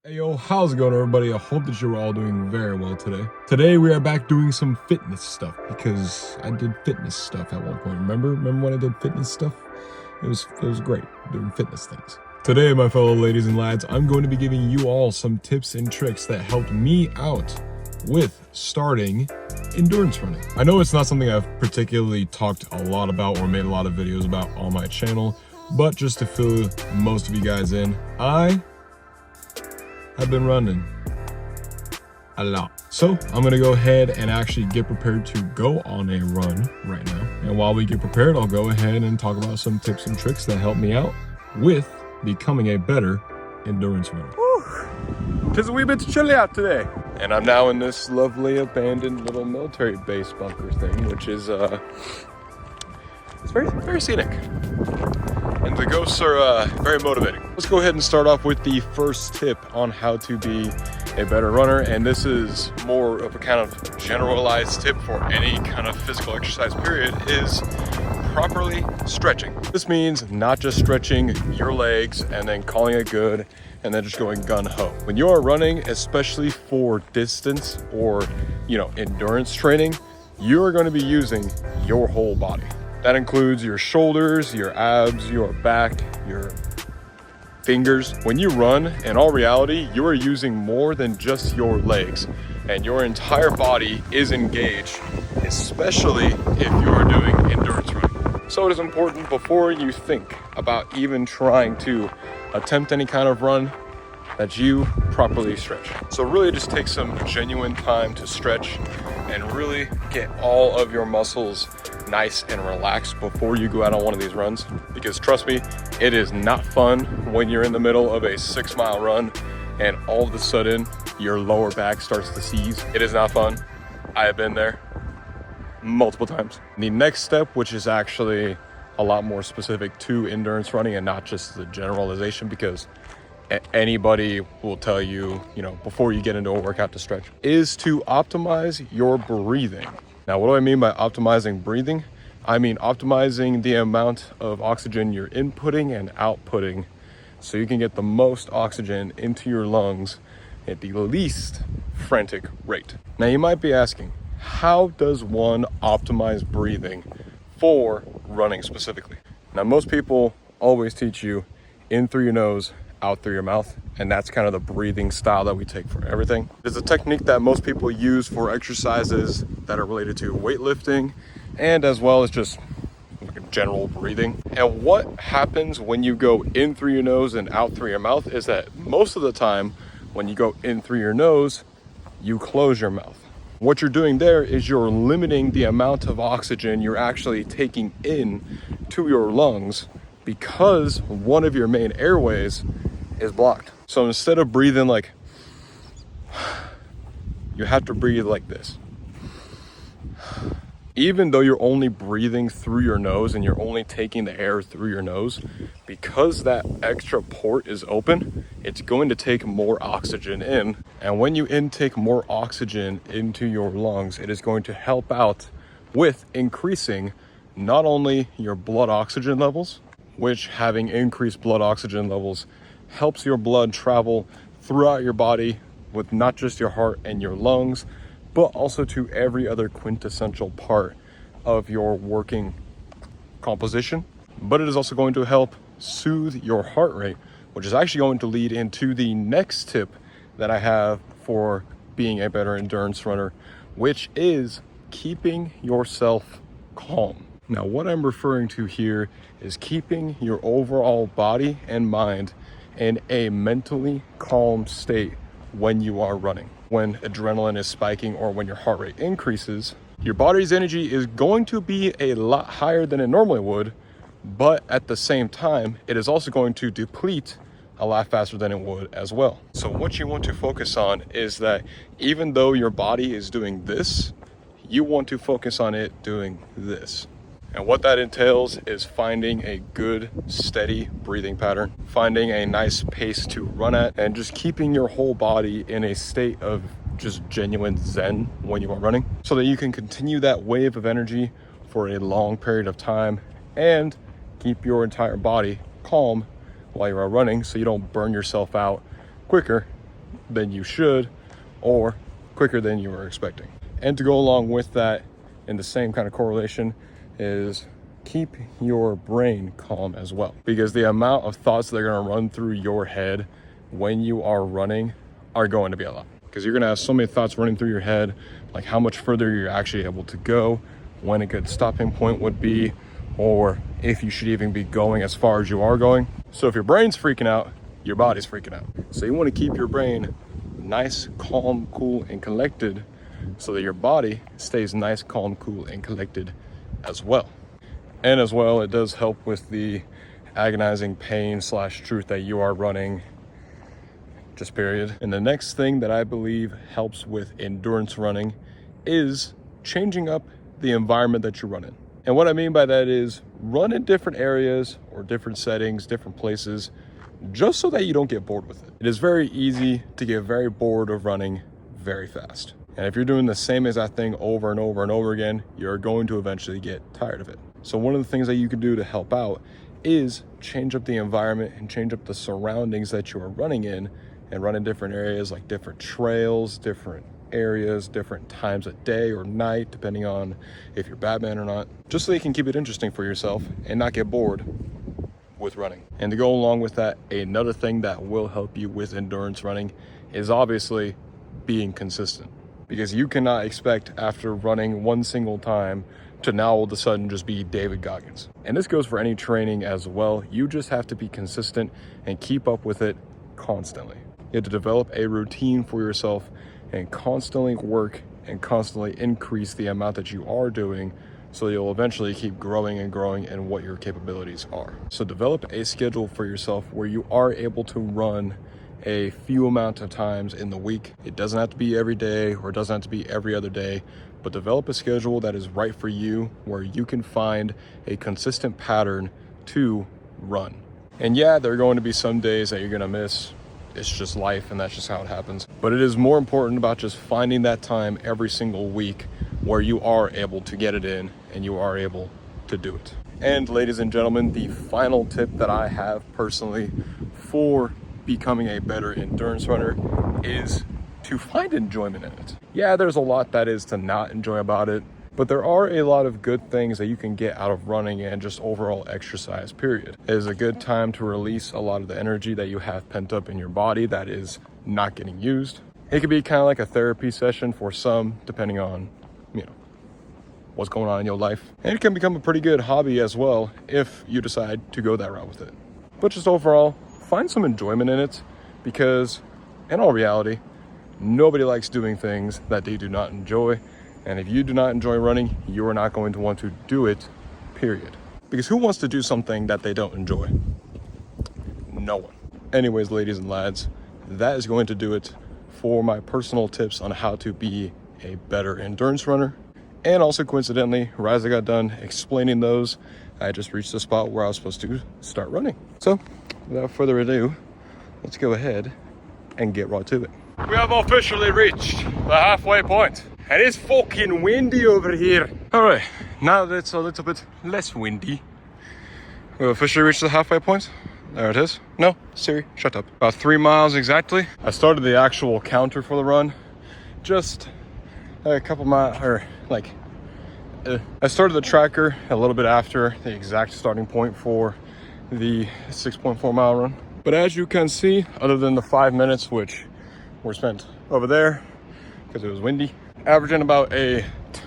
Hey yo, how's it going everybody? I hope that you're all doing very well today. Today we are back doing some fitness stuff because I did fitness stuff at one point. Remember when I did fitness stuff? It was great doing fitness things. Today, my fellow ladies and lads, I'm going to be giving you all some tips and tricks that helped me out with starting endurance running. I know it's not something I've particularly talked a lot about or made a lot of videos about on my channel, but just to fill most of you guys in, I've been running a lot. So I'm gonna go ahead and actually get prepared to go on a run right now. And while we get prepared, I'll go ahead and talk about some tips and tricks that help me out with becoming a better endurance runner. Tis a wee bit chilly out today. And I'm now in this lovely abandoned little military base bunker thing, which is it's very scenic. And the ghosts are very motivating. Let's go ahead and start off with the first tip on how to be a better runner. And this is more of a kind of generalized tip for any kind of physical exercise period, is properly stretching. This means not just stretching your legs and then calling it good and then just going gun-ho. When you are running, especially for distance or, endurance training, you are going to be using your whole body. That includes your shoulders, your abs, your back, your fingers. When you run, in all reality, you are using more than just your legs, and your entire body is engaged, especially if you are doing endurance running. So it is important before you think about even trying to attempt any kind of run that you properly stretch. So really just take some genuine time to stretch and really get all of your muscles nice and relaxed before you go out on one of these runs. Because trust me, it is not fun when you're in the middle of a 6-mile run and all of a sudden your lower back starts to seize. It is not fun. I have been there multiple times. The next step, which is actually a lot more specific to endurance running and not just the generalization, because anybody will tell you, before you get into a workout to stretch, is to optimize your breathing. Now, what do I mean by optimizing breathing? I mean optimizing the amount of oxygen you're inputting and outputting so you can get the most oxygen into your lungs at the least frantic rate. Now, you might be asking, how does one optimize breathing for running specifically? Now, most people always teach you in through your nose, out through your mouth, and that's kind of the breathing style that we take for everything. It's a technique that most people use for exercises that are related to weightlifting and as well as just general breathing. And what happens when you go in through your nose and out through your mouth is that most of the time when you go in through your nose, you close your mouth. What you're doing there is you're limiting the amount of oxygen you're actually taking in to your lungs because one of your main airways is blocked. So instead of breathing like, you have to breathe like this. Even though you're only breathing through your nose and you're only taking the air through your nose, because that extra port is open, it's going to take more oxygen in. And when you intake more oxygen into your lungs, it is going to help out with increasing not only your blood oxygen levels, which having increased blood oxygen levels helps your blood travel throughout your body with not just your heart and your lungs, but also to every other quintessential part of your working composition. But it is also going to help soothe your heart rate, which is actually going to lead into the next tip that I have for being a better endurance runner, which is keeping yourself calm. Now, what I'm referring to here is keeping your overall body and mind in a mentally calm state when you are running. When adrenaline is spiking or when your heart rate increases, your body's energy is going to be a lot higher than it normally would, but at the same time, it is also going to deplete a lot faster than it would as well. So what you want to focus on is that even though your body is doing this, you want to focus on it doing this. And what that entails is finding a good, steady breathing pattern, finding a nice pace to run at, and just keeping your whole body in a state of just genuine zen when you are running, so that you can continue that wave of energy for a long period of time and keep your entire body calm while you are running so you don't burn yourself out quicker than you should or quicker than you were expecting. And to go along with that, in the same kind of correlation, is keep your brain calm as well, because the amount of thoughts that are going to run through your head when you are running are going to be a lot, because you're going to have so many thoughts running through your head, like how much further you're actually able to go, when a good stopping point would be, or if you should even be going as far as you are going. So if your brain's freaking out, your body's freaking out. So you want to keep your brain nice, calm, cool, and collected, so that your body stays nice, calm, cool, and collected as well. And as well, it does help with the agonizing pain / truth that you are running, just period. And the next thing that I believe helps with endurance running is changing up the environment that you run in. And what I mean by that is run in different areas or different settings, different places, just so that you don't get bored with it. It is very easy to get very bored of running very fast. And if you're doing the same exact thing over and over and over again, you're going to eventually get tired of it. So one of the things that you can do to help out is change up the environment and change up the surroundings that you are running in, and run in different areas, like different trails, different areas, different times of day or night, depending on if you're Batman or not, just so you can keep it interesting for yourself and not get bored with running. And to go along with that, another thing that will help you with endurance running is obviously being consistent, because you cannot expect after running one single time to now all of a sudden just be David Goggins. And this goes for any training as well. You just have to be consistent and keep up with it constantly. You have to develop a routine for yourself and constantly work and constantly increase the amount that you are doing, so you'll eventually keep growing and growing in what your capabilities are. So develop a schedule for yourself where you are able to run a few amount of times in the week. It doesn't have to be every day, or it doesn't have to be every other day, but develop a schedule that is right for you, where you can find a consistent pattern to run. And yeah, there are going to be some days that you're going to miss. It's just life, and that's just how it happens. But it is more important about just finding that time every single week where you are able to get it in and you are able to do it. And ladies and gentlemen, the final tip that I have personally for becoming a better endurance runner is to find enjoyment in it. Yeah, there's a lot that is to not enjoy about it, but there are a lot of good things that you can get out of running and just overall exercise, period. It is a good time to release a lot of the energy that you have pent up in your body that is not getting used. It could be kind of like a therapy session for some, depending on, what's going on in your life. And it can become a pretty good hobby as well if you decide to go that route with it. But just overall, find some enjoyment in it, because in all reality, nobody likes doing things that they do not enjoy. And if you do not enjoy running, you are not going to want to do it, period. Because who wants to do something that they don't enjoy? No one. Anyways, ladies and lads, that is going to do it for my personal tips on how to be a better endurance runner. And also, coincidentally, right as I got done explaining those, I just reached the spot where I was supposed to start running. So without further ado, let's go ahead and get right to it. We have officially reached the halfway point, and it's fucking windy over here. All right, now that it's a little bit less windy, we've officially reached the halfway point. There it is. No, Siri, shut up. About 3 miles exactly. I started the actual counter for the run just a couple miles, or I started the tracker a little bit after the exact starting point for the 6.4 mile run. But as you can see, other than the 5 minutes, which were spent over there because it was windy, averaging about a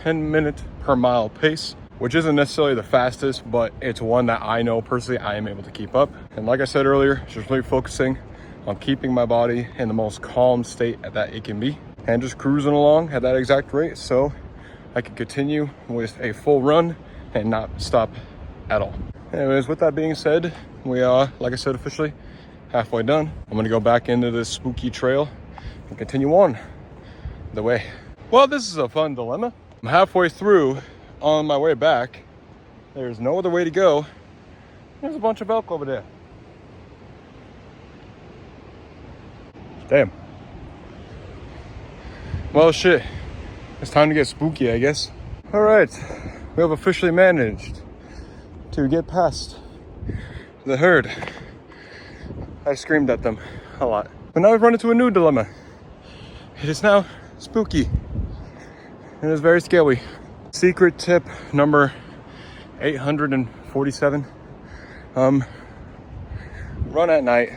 10-minute per mile pace, which isn't necessarily the fastest, but it's one that I know personally I am able to keep up. And like I said earlier, just really focusing on keeping my body in the most calm state that it can be, and just cruising along at that exact rate so I can continue with a full run and not stop at all. Anyways, with that being said, we are, like I said, officially halfway done. I'm gonna go back into this spooky trail and continue on the way. Well, this is a fun dilemma. I'm halfway through. On my way back, there's no other way to go. There's a bunch of elk over there. Damn. Well, shit. It's time to get spooky, I guess. All right, we have officially managed to get past the herd. I screamed at them a lot. But now we've run into a new dilemma. It is now spooky. It is very scary. Secret tip number 847. Run at night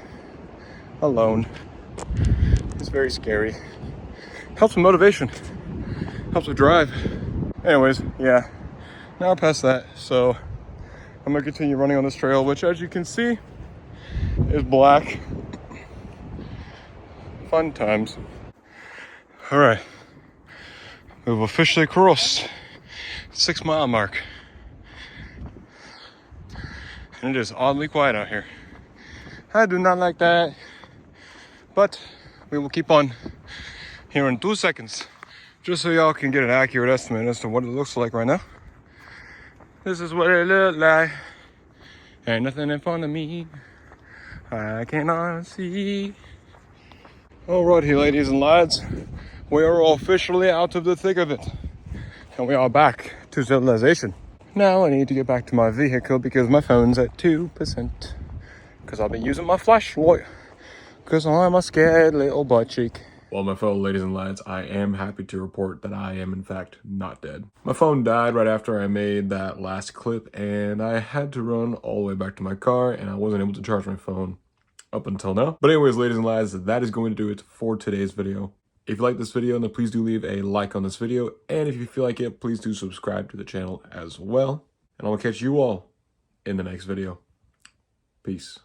alone. It's very scary. Helps with motivation. Helps with drive. Anyways, yeah. Now past that, so I'm gonna continue running on this trail, which as you can see is black. Fun times. All right, we've officially crossed 6 mile mark. And it is oddly quiet out here. I do not like that, but we will keep on here in 2 seconds, just so y'all can get an accurate estimate as to what it looks like right now. This is what it look like. Ain't nothing in front of me. I cannot see. Alrighty, ladies and lads, we are officially out of the thick of it, and we are back to civilization. Now I need to get back to my vehicle because my phone's at 2%. Because I've been using my flashlight. Because I'm a scared little butt cheek. Well, my fellow ladies and lads, I am happy to report that I am in fact not dead. My phone died right after I made that last clip, and I had to run all the way back to my car, and I wasn't able to charge my phone up until now. But anyways, ladies and lads, that is going to do it for today's video. If you like this video, then please do leave a like on this video. And if you feel like it, please do subscribe to the channel as well. And I'll catch you all in the next video. Peace.